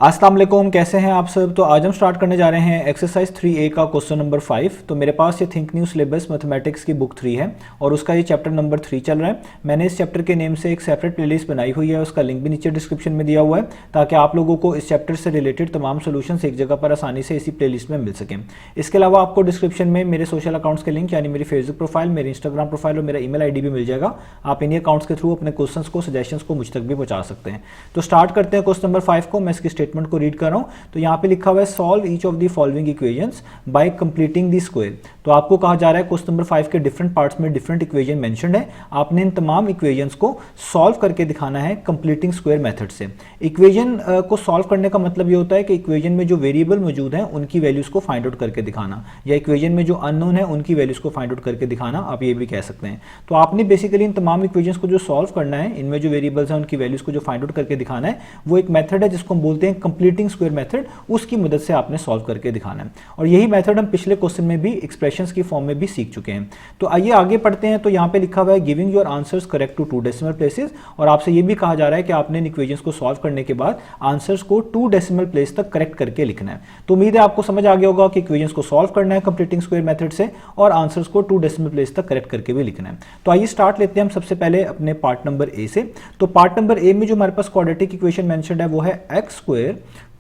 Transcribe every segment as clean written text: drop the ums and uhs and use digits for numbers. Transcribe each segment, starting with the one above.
अस्सलाम वालेकुम, कैसे हैं आप सब। तो आज हम स्टार्ट करने जा रहे हैं एक्सरसाइज 3A का क्वेश्चन नंबर 5। तो मेरे पास ये थिंक न्यू सिलेबस मैथमेटिक्स की बुक 3 है और उसका ये चैप्टर नंबर 3 चल रहा है। मैंने इस चैप्टर के नेम से एक सेपरेट प्लेलिस्ट बनाई हुई है, उसका लिंक भी नीचे डिस्क्रिप्शन में दिया हुआ है ताकि आप लोगों को इस चैप्टर से रिलेटेड तमाम सोल्यूशन एक जगह पर आसानी से इसी प्लेलिस्ट में मिल सकें। इसके अलावा आपको डिस्क्रिप्शन में मेरे सोशल अकाउंट्स के लिंक यानी मेरी फेसबुक प्रोफाइल, मेरी इंस्टाग्राम प्रोफाइल और मेरा ईमेल आईडी भी मिल जाएगा। आप इन्हीं अकाउंट्स के थ्रू अपने क्वेश्चंस को, सजेशंस को मुझ तक भी पहुंचा सकते हैं। तो स्टार्ट करते हैं क्वेश्चन नंबर 5 को। मैं इसकी स्टेटमेंट को रीड कर रहा हूं। तो यहाँ पे लिखा हुआ है solve each of the following equations bye completing the square. तो आपको कहा जा रहा है क्वेश्चन नंबर 5 के डिफरेंट पार्ट्स में डिफरेंट इक्वेशन मेंशन्ड है। आपने इन तमाम इक्वेशंस को सॉल्व करके दिखाना है कंप्लीटिंग स्क्वायर मेथड से। इक्वेशन को सॉल्व करने का मतलब ये होता है कि इक्वेशन में जो वेरिएबल मौजूद हैं उनकी वैल्यूज को फाइंड आउट करके दिखाना, या इक्वेशन में जो अननोन है उनकी वैल्यूज को फाइंड आउट करके दिखाना, आप ये भी कह सकते हैं। तो आपने बेसिकली इन तमाम इक्वेशंस को जो सॉल्व करना है, इनमें जो वेरिएबल्स हैं उनकी वैल्यूज को जो फाइंड आउट करके दिखाना है, वो एक मेथड है जिसको हम बोलते हैं कंप्लीटिंग स्क्वायर मेथड। उसकी मदद से आपने सॉल्व करके दिखाना है और यही मेथड हम पिछले क्वेश्चन में भी एक्सप्रेशंस की फॉर्म में भी सीख चुके हैं। तो आइए आगे पढ़ते हैं। तो यहाँ पे लिखा हुआ है giving your answers correct to 2 decimal places, और आपसे ये भी कहा जा रहा है कि आपने इन इक्वेशंस को सॉल्व करने के बाद आंसर्स को 2 डेसिमल प्लेस तक करेक्ट करके लिखना है। तो उम्मीद है आपको समझ आ गया होगा कि इक्वेशंस को सॉल्व करना है कंप्लीटिंग स्क्वायर मेथड से और आंसर्स को 2 डेसिमल प्लेस तक करेक्ट करके भी लिखना है। तो आइए स्टार्ट लेते हैं हम सबसे पहले अपने पार्ट नंबर ए से। तो पार्ट नंबर ए में जो हमारे पास क्वाड्रेटिक इक्वेशन मेंशन्ड है वो है x square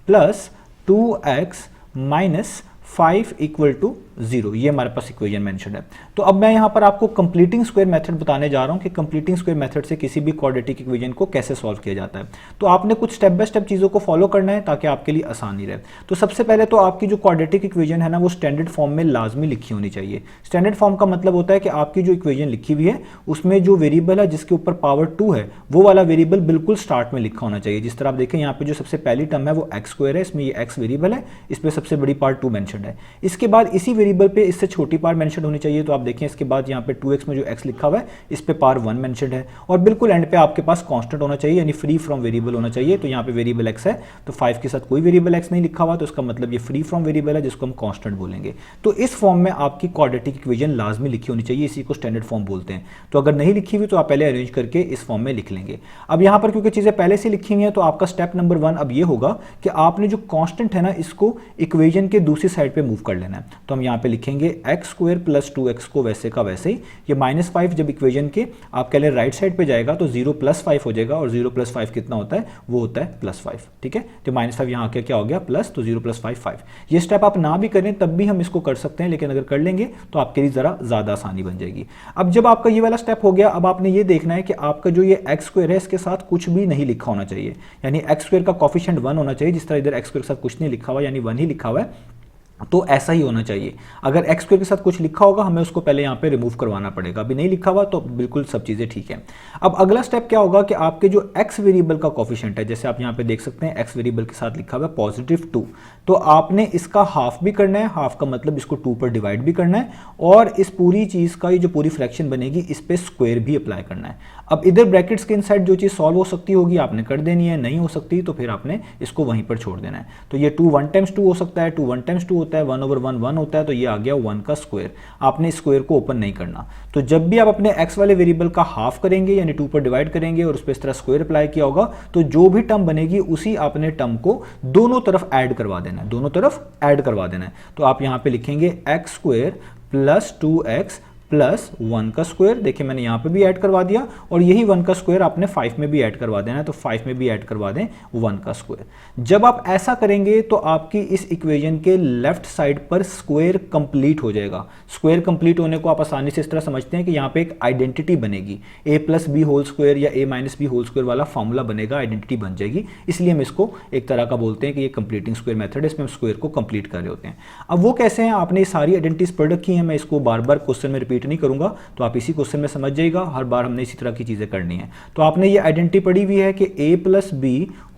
plus 2x minus 5 equal to 0। ये हमारे पास इक्वेशन मेंशन्ड है। तो अब मैं यहां पर आपको कंप्लीटिंग स्क्वायर मेथड बताने जा रहा हूं कि कंप्लीटिंग स्क्वायर मेथड से किसी भी क्वाड्रेटिक इक्वेशन को कैसे सॉल्व किया जाता है। तो आपने कुछ स्टेप बाय स्टेप चीजों को फॉलो करना है ताकि आपके लिए आसानी रहे। तो सबसे पहले तो आपकी जो क्वाड्रेटिक इक्वेशन है ना, वो स्टैंडर्ड फॉर्म में लाजमी लिखी होनी चाहिए। स्टैंडर्ड फॉर्म का मतलब होता है कि आपकी जो इक्वेशन लिखी हुई है उसमें जो वेरिएबल है जिसके ऊपर पावर 2 है, वो वाला वेरिएबल बिल्कुल स्टार्ट में लिखा होना चाहिए। जिस तरह आप देखें यहाँ पे जो सबसे पहली टर्म है वो एक्स स्क्वायर है, इसमें ये एक्स वेरिएबल है, इस पर सबसे बड़ी पार्ट 2 मेंशन्ड है। इसके बाद इसी वेरिएबल पे इससे छोटी पार मेंशन होनी चाहिए। तो आप देखें इसके बाद यहाँ पे 2x में जो x लिखा हुआ है इस पे पार 1 मेंशन्ड है, और बिल्कुल एंड पे आपके पास कांस्टेंट होना चाहिए यानी फ्री फ्रॉम वेरिएबल होना चाहिए। तो यहाँ पे वेरिएबल x है, तो 5 के साथ कोई वेरिएबल x नहीं लिखा हुआ, तो इसका मतलब ये फ्री फ्रॉम वेरिएबल है जिसको हम कांस्टेंट बोलेंगे। तो इस फॉर्म में आपकी क्वाड्रेटिक इक्वेशन लाजमी लिखी होनी चाहिए, इसी को स्टैंडर्ड फॉर्म बोलते हैं। तो अगर नहीं लिखी हुई तो आप पहले अरेंज करके इस फॉर्म में लिख लेंगे। अब यहाँ पर क्योंकि चीजें पहले से लिखी हुई हैं तो आपका स्टेप नंबर 1 अब ये होगा कि आपने जो कांस्टेंट है ना इसको इक्वेशन के दूसरी साइड पे मूव कर लेना है। तो हम यहाँ पे लिखेंगे एक्स स्क्वायर प्लस 2x को वैसे का वैसे ही, ये -5 जब इक्वेशन के आप कह लें राइट साइड पे जाएगा तो 0 + 5 हो जाएगा, और 0 + 5 कितना होता है, वो होता है +5। ठीक है, तो -5 यहाँ आके क्या हो गया प्लस, तो 0 + 5 5। ये स्टेप आप ना भी करें तब भी हम इसको कर सकते हैं, लेकिन अगर कर लेंगे तो आपके लिए जरा ज्यादा आसानी बन जाएगी। अब जब आपका ये वाला स्टेप हो गया, अब आपने ये देखना है कि आपका जो ये एक्स स्क्वायर है इसके साथ कुछ भी नहीं लिखा होना चाहिए, यानी एक्स स्क्वायर का कोफिशिएंट 1 होना चाहिए। जिस तरह इधर एक्स स्क्वायर के साथ कुछ नहीं लिखा हुआ यानी 1 ही लिखा हुआ है, तो ऐसा ही होना चाहिए। अगर एक्स स्क्वायर के साथ कुछ लिखा होगा हमें उसको पहले यहाँ पे रिमूव करवाना पड़ेगा, अभी नहीं लिखा हुआ तो बिल्कुल सब चीज़ें ठीक है। अब अगला स्टेप क्या होगा कि आपके जो एक्स वेरिएबल का कोफिशिएंट है, जैसे आप यहाँ पे देख सकते हैं एक्स वेरिएबल के साथ लिखा हुआ है +2, तो आपने इसका हाफ भी करना है। हाफ का मतलब इसको 2 पर डिवाइड भी करना है, और इस पूरी चीज़ का ये जो पूरी फ्रैक्शन बनेगी इस पर स्क्वायर भी अप्लाई करना है। अब इधर ब्रैकेट्स के इनसाइड जो चीज़ सॉल्व हो सकती होगी आपने कर देनी है, नहीं हो सकती तो फिर आपने इसको वहीं पर छोड़ देना है। तो ये 2 1 × 2 हो सकता है, 2 1 × 2 होता है, 1/1 1 होता है, तो ये आ गया 1 का स्क्वायर। आपने स्क्वायर को ओपन नहीं करना। तो जब भी आप अपने एक्स वाले वेरिएबल का हाफ करेंगे यानी 2 पर डिवाइड करेंगे और उस पर इस तरह स्क्वायर अप्लाई किया होगा, तो जो भी टर्म बनेगी उसी आपने टर्म को दोनों तरफ ऐड करवा देना है, दोनों तरफ ऐड करवा देना है। तो आप यहां पे लिखेंगे x square plus 2x plus 1 का स्क्वायर। देखिए मैंने यहाँ पे भी ऐड करवा दिया, और यही 1 का स्क्वायर आपने 5 में भी ऐड करवा देना है, तो 5 में भी ऐड करवा दें 1 का स्क्वायर। जब आप ऐसा करेंगे तो आपकी इस इक्वेशन के लेफ्ट साइड पर स्क्वायर कंप्लीट हो जाएगा। स्क्वायर कंप्लीट होने को आप आसानी से इस तरह समझते हैं कि यहाँ पे एक आइडेंटिटी बनेगी, a + b होल स्क्वायर या a - b होल स्क्वायर वाला फॉर्मूला बनेगा, आइडेंटिटी बन जाएगी। इसलिए हम इसको एक तरह का बोलते हैं कि ये कंप्लीटिंग स्क्वायर मेथड है, इसमें हम स्क्वायर को कंप्लीट कर रहे होते हैं। अब वो कैसे हैं, आपने सारी आइडेंटिटीज पढ़ रखी हैं, मैं इसको बार बार क्वेश्चन में रिपीट नहीं करूंगा, तो आप इसी क्वेश्चन में समझ जाइएगा। हर बार हमने इसी तरह की चीजें करनी है। तो आपने ये आइडेंटिटी पढ़ी हुई है कि a + b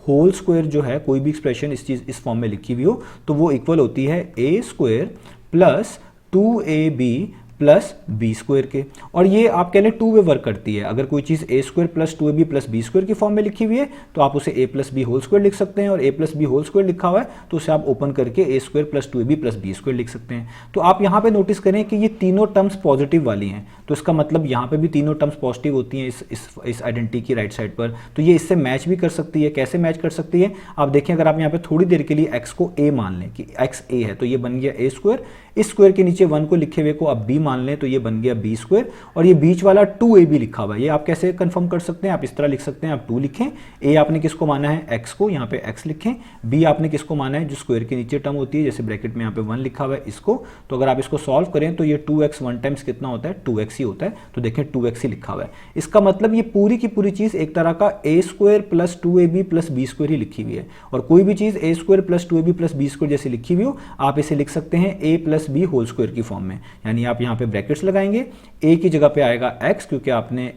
होल स्क्वायर जो है, कोई भी एक्सप्रेशन इस फॉर्म में लिखी हुई हो तो वो इक्वल होती है a² + 2ab plus b square के, और ये आप कह लें टू वे वर्क करती है। अगर कोई चीज़ a square plus 2ab plus b square की फॉर्म में लिखी हुई है तो आप उसे a plus b whole square लिख सकते हैं, और a plus b whole square लिखा हुआ है तो उसे आप ओपन करके a square plus 2ab plus b square लिख सकते हैं। तो आप यहाँ पे नोटिस करें कि ये तीनों टर्म्स पॉजिटिव वाली हैं, तो इसका मतलब यहाँ पे भी तीनों टर्म्स पॉजिटिव होती हैं इस आइडेंटिटी की राइट साइड पर। तो ये इससे मैच भी कर सकती है। कैसे मैच कर सकती है आप देखें, अगर आप यहाँ पे थोड़ी देर के लिए x को a मान लें कि x a है तो ये बन गया a स्क्वायर, इस स्क्वायर के नीचे 1 को लिखे हुए को आप b मान लें तो ये बन गया b स्क्वायर, और ये बीच वाला 2ab लिखा हुआ है। ये आप कैसे कंफर्म कर सकते हैं, आप इस तरह लिख सकते हैं, आप 2 लिखें, a आपने किसको माना है x को, यहाँ पे x लिखें, b आपने किसको माना है जो स्क्वायर के नीचे टर्म होती है, जैसे ब्रैकेट में यहाँ पे 1 लिखा हुआ है इसको। तो अगर आप इसको सॉल्व करें तो ये 2x 1 टाइम्स कितना होता है 2x ही होता है, तो देखें 2x ही लिखा हुआ है। इसका मतलब ये पूरी की पूरी चीज एक तरह का a square plus 2ab plus b square ही लिखी हुई है, और कोई भी चीज a square plus 2ab plus b square जैसे लिखी हुई हो आप इसे लिख सकते हैं a plus b whole square की फॉर्म में। यानी आप यहाँ पे ब्रैकेट्स लगाएंगे, a की जगह पे आएगा x क्योंकि आपने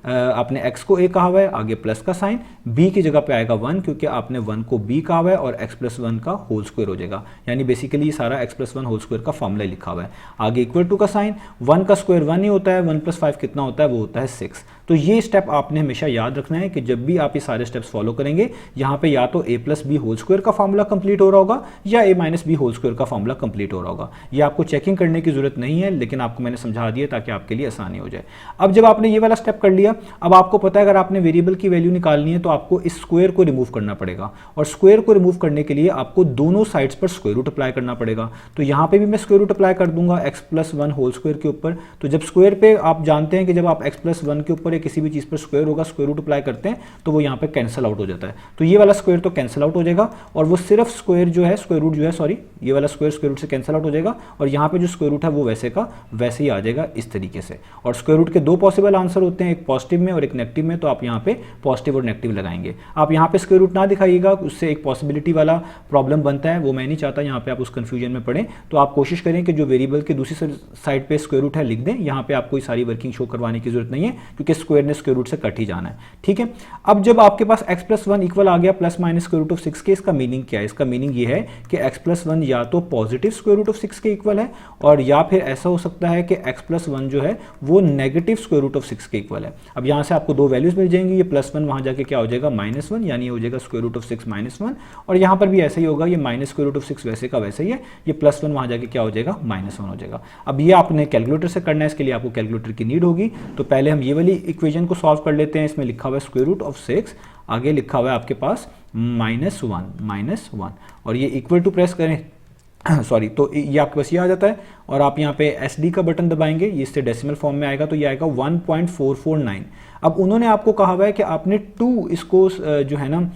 आपने x को a कहा हुआ है, आगे प्लस का साइन, b की जगह पे आएगा 1 क्योंकि आपने 1 को b कहा हुआ है, और x प्लस 1 का होल स्क्वायर हो जाएगा। यानी बेसिकली ये सारा x प्लस 1 होल स्क्वायर का फॉर्मूला लिखा हुआ है। आगे इक्वल टू का साइन, 1 का स्क्वायर 1 ही होता है, 1 प्लस 5 कितना होता है वो होता है 6। तो ये स्टेप आपने हमेशा याद रखना है कि जब भी आप ये सारे स्टेप्स फॉलो करेंगे यहाँ पे या तो a plus b whole square का फॉर्मूला कंप्लीट हो रहा होगा या a minus b whole square का फॉर्मूला कंप्लीट हो रहा होगा। ये आपको चेकिंग करने की जरूरत नहीं है, लेकिन आपको मैंने समझा दिया ताकि आपके लिए आसानी हो जाए। अब जब आपने ये वाला स्टेप कर लिया, अब आपको पता है अगर आपने वेरिएबल की वैल्यू निकालनी है तो आपको इस स्क्वायर को रिमूव करना पड़ेगा, और स्क्वायर को रिमूव करने के लिए आपको दोनों साइड्स पर स्क्वायर रूट अप्लाई करना पड़ेगा। तो यहाँ पे भी मैं स्क्वायर रूट अप्लाई कर दूंगा x प्लस 1 होल स्क्वायर के ऊपर। तो जब स्क्वायर पे आप जानते हैं कि जब आप x प्लस 1 के ऊपर या किसी भी चीज़ पर स्क्वायर होगा स्क्वायर रूट अप्लाई करते हैं तो वो यहाँ पे कैंसिल आउट हो जाता है। तो ये वाला स्क्वायर तो कैंसिल आउट हो जाएगा, और वो सिर्फ स्क्वायर जो है स्क्वायर रूट जो है सॉरी ये वाला स्क्वायर रूट से कैंसिल आउट हो जाएगा, और यहाँ पे जो स्क्वायर रूट है वो वैसे का वैसे ही आ जाएगा इस तरीके से। और स्क्वायर रूट के दो पॉसिबल आंसर होते हैं, एक पॉजिटिव में और एक नेगेटिव में, तो आप यहाँ पे पॉजिटिव और नेगेटिव लगाएंगे। आप यहाँ पे स्क्वायर रूट ना दिखाइएगा, उससे एक पॉसिबिलिटी वाला प्रॉब्लम बनता है, वो मैं नहीं चाहता यहाँ पे आप उस कंफ्यूजन में पड़े। तो आप कोशिश करें कि जो वेरिएबल के दूसरी साइड पे स्क्वायर रूट है लिख दें, यहाँ पे आपको सारी वर्किंग शो करवाने की जरूरत नहीं है क्योंकि स्क्वायर ने स्क्वायर रूट से कट ही जाना है। ठीक है, अब जब आपके पास x प्लस 1 इक्वल आ गया plus minus square root of 6 के, इसका मीनिंग क्या है? इसका मीनिंग ये है कि x प्लस 1 या तो पॉजिटिव स्क्वायर रूट ऑफ 6 के इक्वल है, और या फिर ऐसा हो सकता है कि x प्लस 1 जो है वो नेगेटिव स्क्वायर रूट ऑफ 6 के इक्वल है। अब यहाँ से आपको दो वैल्यूज मिल जाएंगी, ये प्लस 1 वहाँ जाके क्या हो जाएगा -1, यानी हो जाएगा स्क्वायर रूट ऑफ 6 -1, और यहाँ पर भी ऐसा ही होगा, ये माइनस स्क्वायर रूट ऑफ 6 वैसे का वैसे ही है, ये प्लस 1 वहाँ जाके क्या हो जाएगा -1 हो जाएगा। अब ये आपने कैलकुलेटर से करना है, इसके लिए आपको कैलकुलेटर की नीड होगी। तो पहले हम ये वाली इक्वेशन को सॉल्व कर लेते हैं। इसमें लिखा हुआ है स्क्वायर रूट ऑफ 6, आगे लिखा हुआ है आपके पास -1 और ये इक्वल टू प्रेस करें सॉरी, तो ये आपके पास ये आ जाता है, और आप यहाँ पे SD का बटन दबाएंगे, ये इससे डेसिमल फॉर्म में आएगा, तो ये आएगा 1.449। अब उन्होंने आपको कहा हुआ है कि आपने 2 इसको जो है ना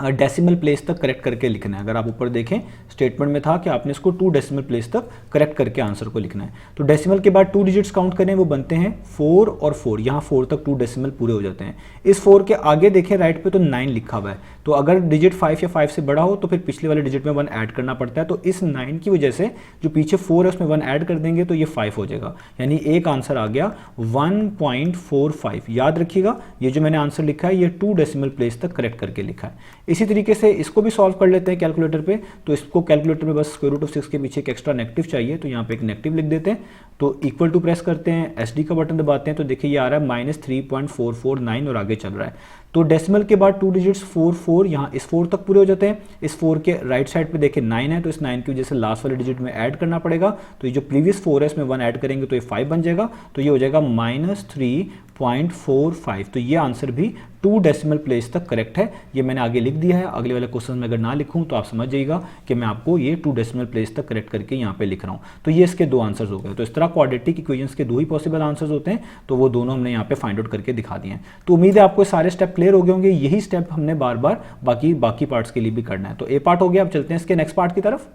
डेसिमल प्लेस तक करेक्ट करके लिखना है। अगर आप ऊपर देखें स्टेटमेंट में था कि आपने इसको 2 डेसिमल प्लेस तक करेक्ट करके आंसर को लिखना है। तो डेसिमल के बाद 2 डिजिट्स काउंट करें, वो बनते हैं 4 और 4, यहाँ 4 तक 2 डेसिमल पूरे हो जाते हैं। इस 4 के आगे देखें राइट पे तो 9 लिखा हुआ है, तो अगर डिजिट 5 या 5 से बड़ा हो तो फिर पिछले वाले डिजिट में 1 ऐड करना पड़ता है। तो इस 9 की वजह से जो पीछे 4 है उसमें 1 ऐड कर देंगे तो ये 5 हो जाएगा, यानी एक आंसर आ गया 1.45। याद रखिएगा ये जो मैंने आंसर लिखा है ये 2 डेसिमल प्लेस तक करेक्ट करके लिखा है। इसी तरीके से इसको भी सॉल्व कर लेते हैं कैलकुलेटर पे। तो इसको कैलकुलेटर में बस स्क्वायर रूट ऑफ 6 के पीछे एक एक्स्ट्रा नेगेटिव चाहिए, तो यहाँ पे एक नेगेटिव लिख देते हैं। तो इक्वल टू प्रेस करते हैं, SD का बटन दबाते हैं, तो देखिए ये आ रहा है -3.449 और आगे चल रहा है। तो डेसिमल के बाद 2 डिजिट्स 4 यहाँ इस 4 तक पूरे हो जाते हैं। इस 4 के राइट साइड पे देखिए 9 है, तो इस 9 की वजह से लास्ट वाले डिजिट में ऐड करना पड़ेगा। तो ये जो प्रीवियस 4 है इसमें 1 ऐड करेंगे तो ये 5 बन जाएगा, तो ये हो जाएगा -3.45। तो ये आंसर भी 2 डेसिमल प्लेस तक करेक्ट है। ये मैंने आगे लिख दिया है, अगले वाले क्वेश्चन में अगर ना लिखूं तो आप समझ जाइएगा कि मैं आपको ये 2 डेसिमल प्लेस तक करेक्ट करके यहाँ पे लिख रहा हूँ। तो ये इसके 2 आंसर्स हो गए। तो इस तरह क्वाड्रेटिक इक्वेशंस के 2 ही पॉसिबल आंसर्स होते हैं, तो वो दोनों हमने यहाँ पे फाइंड आउट करके दिखा दिए हैं। तो उम्मीद है आपको सारे स्टेप क्लियर हो गए होंगे। यही स्टेप हमने बार बार बाकी पार्ट्स के लिए भी करना है। तो ए पार्ट हो गया, अब चलते हैं इसके नेक्स्ट पार्ट की तरफ।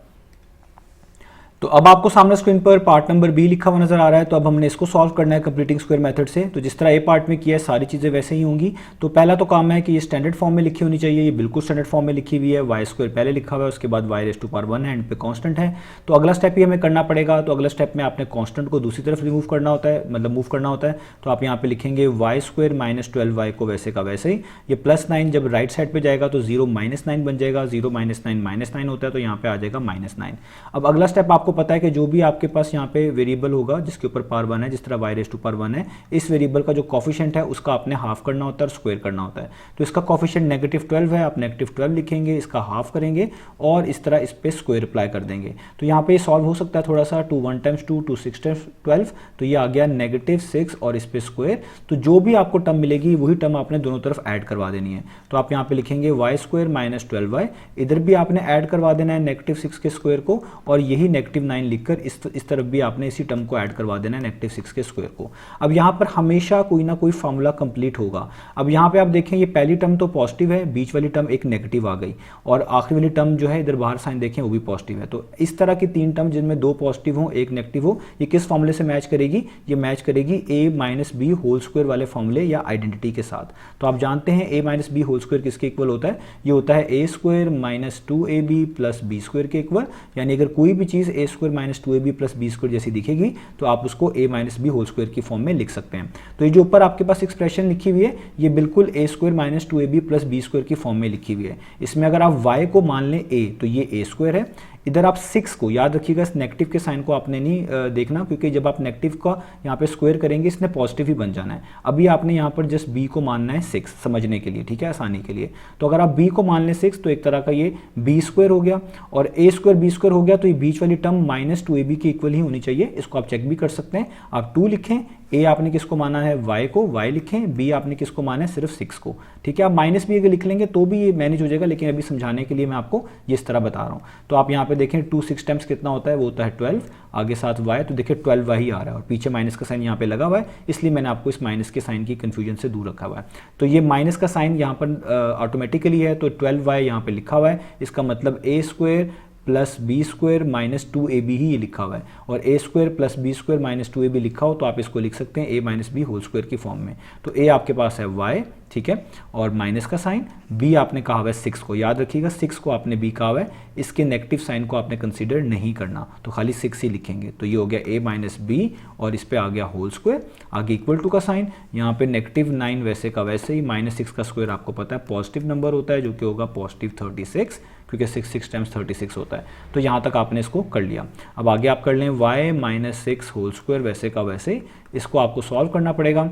तो अब आपको सामने स्क्रीन पर पार्ट नंबर बी लिखा हुआ नजर आ रहा है। तो अब हमने इसको सॉल्व करना है कंप्लीटिंग स्क्वायर मेथड से। तो जिस तरह ए पार्ट में किया है सारी चीज़ें वैसे ही होंगी। तो पहला तो काम है कि ये स्टैंडर्ड फॉर्म में लिखी होनी चाहिए, ये बिल्कुल स्टैंडर्ड फॉर्म में लिखी हुई है। वाई स्क्वायर पहले लिखा हुआ है, उसके बाद y⁻1 है, एंड पे कांस्टेंट है। तो अगला स्टेप ही हमें करना पड़ेगा। तो अगला स्टेप में आपने कांस्टेंट को दूसरी तरफ रिमूव करना होता है, मतलब मूव करना होता है। तो आप यहाँ पे लिखेंगे y² -12y को वैसे का वैसे ही। ये +9 जब राइट साइड पे जाएगा तो 0 -9 बन जाएगा, 0 -9 -9 होता है, तो यहाँ पे आ जाएगा -9। अब अगला स्टेप आपको आपको पता है कि जो भी आपके पास यहाँ पे वेरिएबल होगा जिसके ऊपर पावर 1 है, जिस तरह y⁴ है, इस वेरिएबल का जो कॉफिशिएंट है उसका आपने हाफ करना होता है और स्क्वायर करना होता है। तो इसका कॉफिशिएंट -12 है, आप -12 लिखेंगे, इसका हाफ करेंगे और इस तरह इस पे स्क्वायर अप्लाई कर देंगे। तो यहाँ पे सॉल्व हो सकता है थोड़ा सा, 2 1 टाइम्स 2 2 6 टाइम्स 12, तो ये आ गया -6 और इस पे स्क्वायर। तो जो भी आपको टर्म मिलेगी वही टर्म आपने दोनों तरफ ऐड करवा देनी है। तो आप यहाँ पे लिखेंगे y² - 12y, इधर भी आपने ऐड करवा देना है -6 के स्क्वायर को, और यही -9 लिखकर इस तरफ भी आपने इसी टर्म को ऐड करवा देना है -6 के स्क्वायर को। अब यहाँ पर हमेशा कोई ना कोई फॉर्मूला कंप्लीट होगा। अब यहाँ पे आप देखें ये पहली टर्म तो पॉजिटिव है, बीच वाली टर्म एक नेगेटिव आ गई, और आखिरी वाली टर्म जो है इधर बाहर साइन देखें वो भी पॉजिटिव है। तो इस तरह की 3 टर्म जिनमें 2 पॉजिटिव हो, एक नेगेटिव हो, ये किस फॉर्मूले से मैच करेगी? ये मैच करेगी a - b होल स्क्वायर वाले फॉर्मूले या आइडेंटिटी के साथ। तो आप जानते हैं a - b होल स्क्वायर किसके इक्वल होता है? ये होता है a² - 2ab + b² के इक्वल। यानी अगर कोई भी चीज़ a² - 2ab + b² जैसी दिखेगी तो आप उसको a - b होल स्क्वायर की फॉर्म में लिख सकते हैं। तो ये जो ऊपर आपके पास एक्सप्रेशन लिखी हुई है ये बिल्कुल a² - 2ab + b² की फॉर्म में लिखी हुई है। इसमें अगर आप y को मान लें a तो ये a² है। इधर आप 6 को याद रखिएगा, इस नेगेटिव के साइन को आपने नहीं देखना, क्योंकि जब आप नेगेटिव का यहाँ पे स्क्वायर करेंगे इसने पॉजिटिव ही बन जाना है। अभी आपने यहाँ पर जस्ट b को मानना है 6 समझने के लिए, ठीक है, आसानी के लिए। तो अगर आप b को मान लें 6 तो एक तरह का ये b² हो गया, और a² b² हो गया, तो ये बीच वाली टर्म -2ab की इक्वल ही होनी चाहिए। इसको आप चेक भी कर सकते हैं। आप 2 लिखें, a आपने किसको माना है? y को, y लिखें, b आपने किसको माना है? सिर्फ 6 को, ठीक है। आप माइनस भी अगर लिख लेंगे तो भी ये मैनेज हो जाएगा, लेकिन अभी समझाने के लिए मैं आपको ये इस तरह बता रहा हूँ। तो आप यहाँ पे देखें 2 6 टाइम्स कितना होता है? वो होता है 12, आगे साथ y, तो देखिए 12y ही आ रहा है, और पीछे माइनस का साइन यहाँ पे लगा हुआ है, इसलिए मैंने आपको इस माइनस के साइन की कन्फ्यूजन से दूर रखा हुआ है। तो ये माइनस का साइन यहाँ पर ऑटोमेटिकली है, तो 12y यहाँ पे लिखा हुआ है, इसका मतलब a² + b² - 2ab ही ये लिखा हुआ है, और a² + b² - 2ab लिखा हो तो आप इसको लिख सकते हैं a - b होल स्क्वायर की फॉर्म में। तो a आपके पास है y, ठीक है, और माइनस का साइन, b आपने कहा हुआ है 6 को, याद रखिएगा 6 को आपने b कहा हुआ है, इसके नेगेटिव साइन को आपने कंसीडर नहीं करना, तो खाली 6 ही लिखेंगे। तो ये हो गया a - b, और इस पे आ गया होल स्क्वायर, आगे इक्वल टू का साइन, यहाँ पे -9 वैसे का वैसे ही, -6 का स्क्वायर आपको पता है पॉजिटिव नंबर होता है, जो कि होगा +36, क्योंकि 6 टाइम्स 36 होता है। तो यहाँ तक आपने इसको कर लिया। अब आगे आप कर लें y - 6 होल स्क्वायर वैसे का वैसे ही, इसको आपको सॉल्व करना पड़ेगा।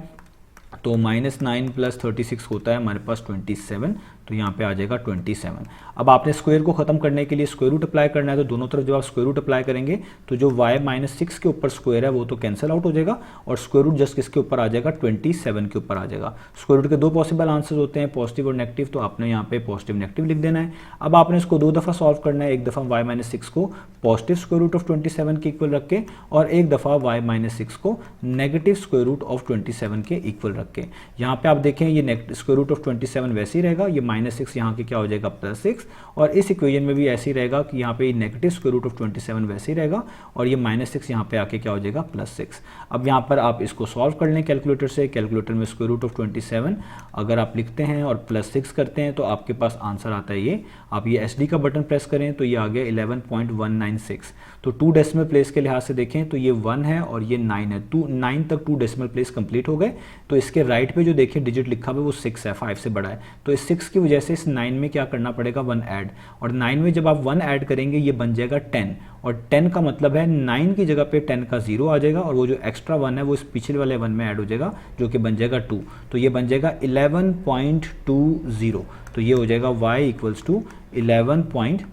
तो -9 + 36 होता है हमारे पास 27, तो यहाँ पे आ जाएगा 27। अब आपने स्क्वायर को खत्म करने के लिए स्क्वायर रूट अप्लाई करना है, तो दोनों तरफ जब आप स्क्वायर रूट अप्लाई करेंगे तो जो y - 6 के ऊपर स्क्वायर है वो तो कैंसिल आउट हो जाएगा, और स्क्वायर रूट जस्ट किसके ऊपर आ जाएगा? 27 के ऊपर आ जाएगा। स्क्वायर रूट के 2 पॉसिबल आंसर होते हैं, पॉजिटिव और नेगेटिव, तो आपने यहाँ पे पॉजिटिव नेगेटिव लिख देना है। अब आपने इसको 2 दफ़ा सॉल्व करना है, एक दफ़ा y - 6 को पॉजिटिव स्क्वायर रूट ऑफ 27 के इक्वल रख के, और एक दफ़ा y - 6 को नेगेटिव स्क्वायर रूट ऑफ 27 के इक्वल रख के। यहाँ पे आप देखें ये स्क्वायर रूट ऑफ 27 वैसे ही रहेगा, ये -6 यहाँ के क्या हो जाएगा? +6, और इस इक्वेशन में भी ऐसे ही रहेगा कि यहाँ पे नेगेटिव स्क्वायर रूट ऑफ 27 वैसे ही रहेगा, और ये -6 यहाँ पे आके क्या हो जाएगा? +6। अब यहाँ पर आप इसको सॉल्व कर लें कैलकुलेटर से, कैलकुलेटर में स्क्वायर रूट ऑफ 27 अगर आप लिखते हैं और +6 करते हैं तो आपके पास आंसर आता है ये। आप ये SD का बटन प्रेस करें तो ये आ गया 11.196। तो 2 डेसिमल प्लेस के लिहाज से देखें तो ये 1 है और ये 9 है, 9 तक 2 डेसिमल प्लेस कंप्लीट हो गए। तो इसके राइट पे जो देखें डिजिट लिखा हुआ है वो 6 है, 5 से बड़ा है, तो इस 6 की वजह से इस 9 में क्या करना पड़ेगा? 1 ऐड, और 9 में जब आप 1 ऐड करेंगे ये बन जाएगा 10, और 10 का मतलब है 9 की जगह पे 10 का 0 आ जाएगा, और वो जो एक्स्ट्रा 1 है वो इस पिछले वाले 1 में ऐड हो जाएगा जो कि बन जाएगा 2, तो ये बन जाएगा 11.20। तो ये हो जाएगा y = 11.20।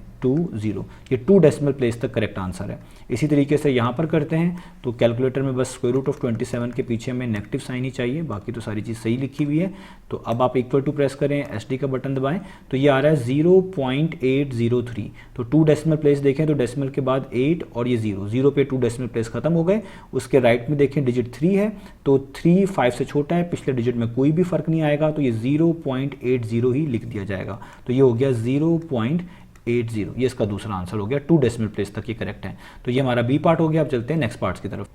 ये 2 डेसिमल प्लेस तक करेक्ट आंसर है। इसी तरीके से यहाँ पर करते हैं तो कैलकुलेटर में बस स्क्वायर रूट ऑफ 27 के पीछे में नेगेटिव साइन ही चाहिए, बाकी तो सारी चीज़ सही लिखी हुई है। तो अब आप इक्वल टू प्रेस करें, SD का बटन दबाएं, तो ये आ रहा है 0.803। तो 2 डेसिमल प्लेस देखें तो डेसिमल के बाद 8 और ये 0 पे 2 डेसिमल प्लेस खत्म हो गए। उसके राइट में देखें डिजिट 3 है, तो 3 5 से छोटा है, पिछले डिजिट में कोई भी फर्क नहीं आएगा, तो ये 0.80 ही लिख दिया जाएगा। तो ये हो गया 0.80, ये इसका दूसरा आंसर हो गया। 2 डेसिमल प्लेस तक ये करेक्ट है। तो ये हमारा बी पार्ट हो गया। अब चलते हैं नेक्स्ट पार्ट्स की तरफ।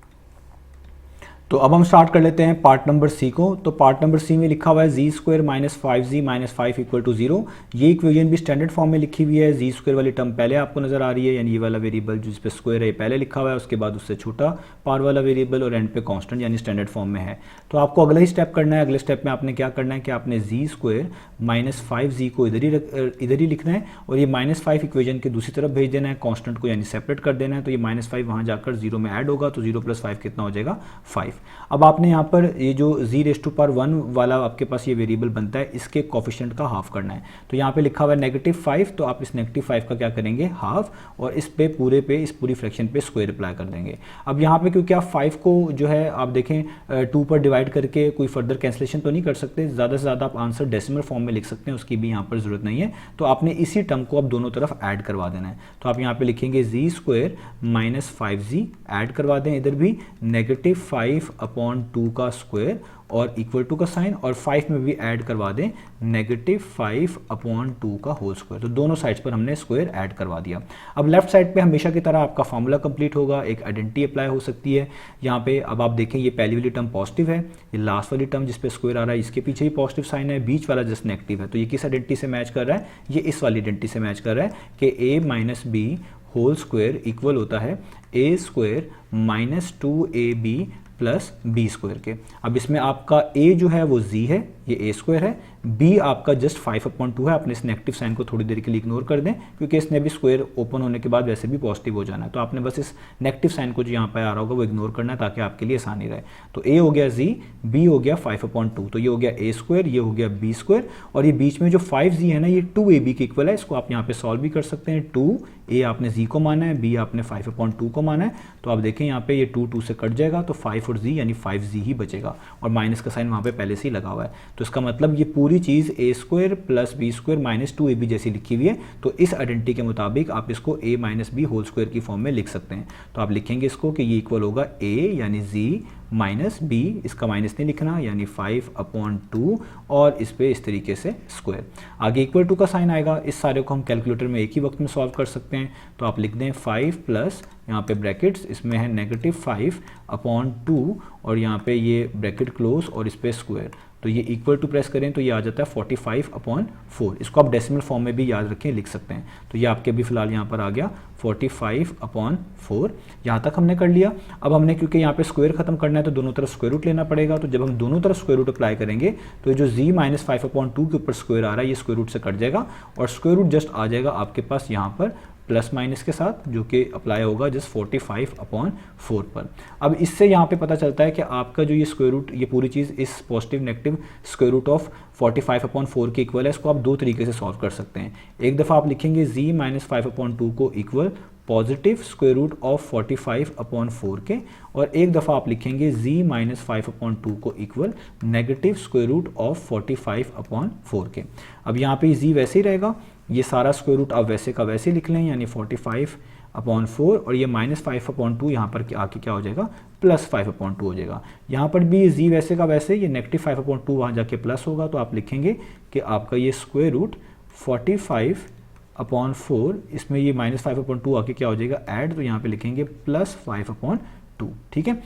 तो अब हम स्टार्ट कर लेते हैं पार्ट नंबर सी को। तो पार्ट नंबर सी में लिखा हुआ है z square minus 5z minus 5 equal to 0। ये इक्वेशन भी स्टैंडर्ड फॉर्म में लिखी हुई है। जी स्क्वायर वाली टर्म पहले आपको नजर आ रही है, यानी ये वाला वेरिएबल जिस पे स्क्वायर है पहले लिखा हुआ है, उसके बाद उससे छोटा पावर वाला वेरिएबल और एंड पे कांस्टेंट यानी स्टैंडर्ड फॉर्म में है। तो आपको अगला ही स्टेप करना है। अगले स्टेप में आपने क्या करना है कि आपने जी स्क्वायर माइनस 5z को इधर ही लिखना है और ये माइनस 5 इक्वेशन के दूसरी तरफ भेज देना है, कांस्टेंट को यानी सेपरेट कर देना है। तो ये माइनस 5 वहाँ जाकर 0 में ऐड होगा, तो 0 प्लस 5 कितना हो जाएगा 5। अब आपने यहाँ पर ये जो z⁻1 वाला आपके पास ये वेरिएबल बनता है, इसके कोफिशिएंट का हाफ करना है। तो यहाँ पे लिखा हुआ है -5, तो आप इस -5 का क्या करेंगे हाफ, और इस पे पूरे पे इस पूरी फ्रैक्शन पे स्क्वायर अप्लाई कर देंगे। अब यहाँ पे क्योंकि आप 5 को जो है आप देखें 2 पर डिवाइड करके कोई फर्दर कैंसिलेशन तो नहीं कर सकते, ज़्यादा से ज़्यादा आप आंसर डेसिमल फॉर्म में लिख सकते हैं, उसकी भी यहाँ पर ज़रूरत नहीं है। तो आपने इसी टर्म को अब दोनों तरफ ऐड करवा देना है। तो आप यहाँ पे लिखेंगे जी स्क्वायर माइनस 5z, ऐड करवा दें इधर भी -5/2 का स्क्वायर और इक्वल टू का साइन, और 5 में भी ऐड करवा दें -5/2 का होल स्क्वायर। तो दोनों साइड्स पर हमने स्क्वायर ऐड करवा दिया। अब लेफ्ट साइड पे हमेशा की तरह आपका फॉर्मूला कंप्लीट होगा, एक आइडेंटिटी अप्लाई हो सकती है यहाँ पे। अब आप देखें ये पहली वाली टर्म पॉजिटिव है, ये लास्ट वाली टर्म जिस पे स्क्वायर आ रहा है इसके पीछे ही पॉजिटिव साइन है, बीच वाला जस्ट नेगेटिव है। तो ये किस आइडेंटिटी से मैच कर रहा है, ये इस वाली आइडेंटिटी से मैच कर रहा है कि a minus b whole square equal होता है a square minus 2ab plus b square के। अब इसमें आपका a जो है वो z है, ये a स्क्वायर है, b आपका जस्ट 5/2 है। आपने इस नेगेटिव साइन को थोड़ी देर के लिए इग्नोर कर दें, क्योंकि इसने भी स्क्वायर ओपन होने के बाद वैसे भी पॉजिटिव हो जाना है। तो आपने बस इस नेगेटिव साइन को जो यहाँ पे आ रहा होगा वो इग्नोर करना है, ताकि आपके लिए आसानी रहे। तो a हो गया z, b हो गया 5/2, तो ये हो गया a स्क्वायर, ये हो गया b स्क्वायर, और ये बीच में जो 5z है ना, ये 2ab के इक्वल है। इसको आप यहाँ पे सॉल्व भी कर सकते हैं। 2a आपने z को माना है, b आपने 5/2 को माना है। तो आप देखें यहाँ पे ये 2 से कट जाएगा, तो 5 और z यानी 5z ही बचेगा, और माइनस का साइन वहाँ पे पहले से ही लगा हुआ है। तो इसका मतलब ये पूरी चीज़ a square plus b square minus 2ab जैसी लिखी हुई है। तो इस आइडेंटिटी के मुताबिक आप इसको a minus b whole square की फॉर्म में लिख सकते हैं। तो आप लिखेंगे इसको कि ये इक्वल होगा a यानी z माइनस b, इसका माइनस नहीं लिखना, यानी 5/2, और इस पे इस तरीके से स्क्वायर, आगे इक्वल टू का साइन आएगा। इस सारे को हम कैलकुलेटर में एक ही वक्त में सॉल्व कर सकते हैं। तो आप लिख दें 5 प्लस यहाँ पे ब्रैकेट्स, इसमें है -5/2, और यहाँ पे ये ब्रैकेट क्लोज और इस पे स्क्वायर। तो ये इक्वल टू प्रेस करें तो ये आ जाता है 45/4। इसको आप डेसिमल फॉर्म में भी याद रखें, लिख सकते हैं। तो ये आपके भी फिलहाल यहाँ पर आ गया 45/4। यहाँ तक हमने कर लिया। अब हमने क्योंकि यहाँ पे स्क्वायर खत्म करना है तो दोनों तरफ स्क्वायर रूट लेना पड़ेगा। तो जब हम दोनों तरफ स्क्वायर रूट अप्लाई करेंगे तो ये जो z माइनस 5/2 के ऊपर स्क्वायर आ रहा है, ये स्क्वायर रूट से कट जाएगा, और स्क्वायर रूट जस्ट आ जाएगा आपके पास यहाँ पर प्लस माइनस के साथ, जो कि अप्लाई होगा जस्ट 45/4 पर। अब इससे यहाँ पे पता चलता है कि आपका जो ये स्क्वायर रूट, ये पूरी चीज़ इस positive negative square root of 45/4 के इक्वल है। इसको आप दो तरीके से सॉल्व कर सकते हैं। एक दफ़ा आप लिखेंगे z माइनस 5/2 को equal positive square root of 45/4 के, और एक दफ़ा आप लिखेंगे z माइनस 5/2 को equal negative square root of 45/4 के। अब यहाँ पे z वैसे ही रहेगा, ये सारा स्क्वायर रूट आप वैसे का वैसे लिख लें, यानी 45/4, और ये माइनस 5/2 यहाँ पर आके क्या हो जाएगा प्लस 5/2 हो जाएगा। यहाँ पर भी z वैसे का वैसे, ये नेगेटिव 5/2 वहाँ जाके प्लस होगा। तो आप लिखेंगे कि आपका ये स्क्वायर रूट 45/4, इसमें ये माइनस 5/2 आके क्या हो जाएगा ऐड, तो यहाँ पे लिखेंगे प्लस 5/2। ठीक है,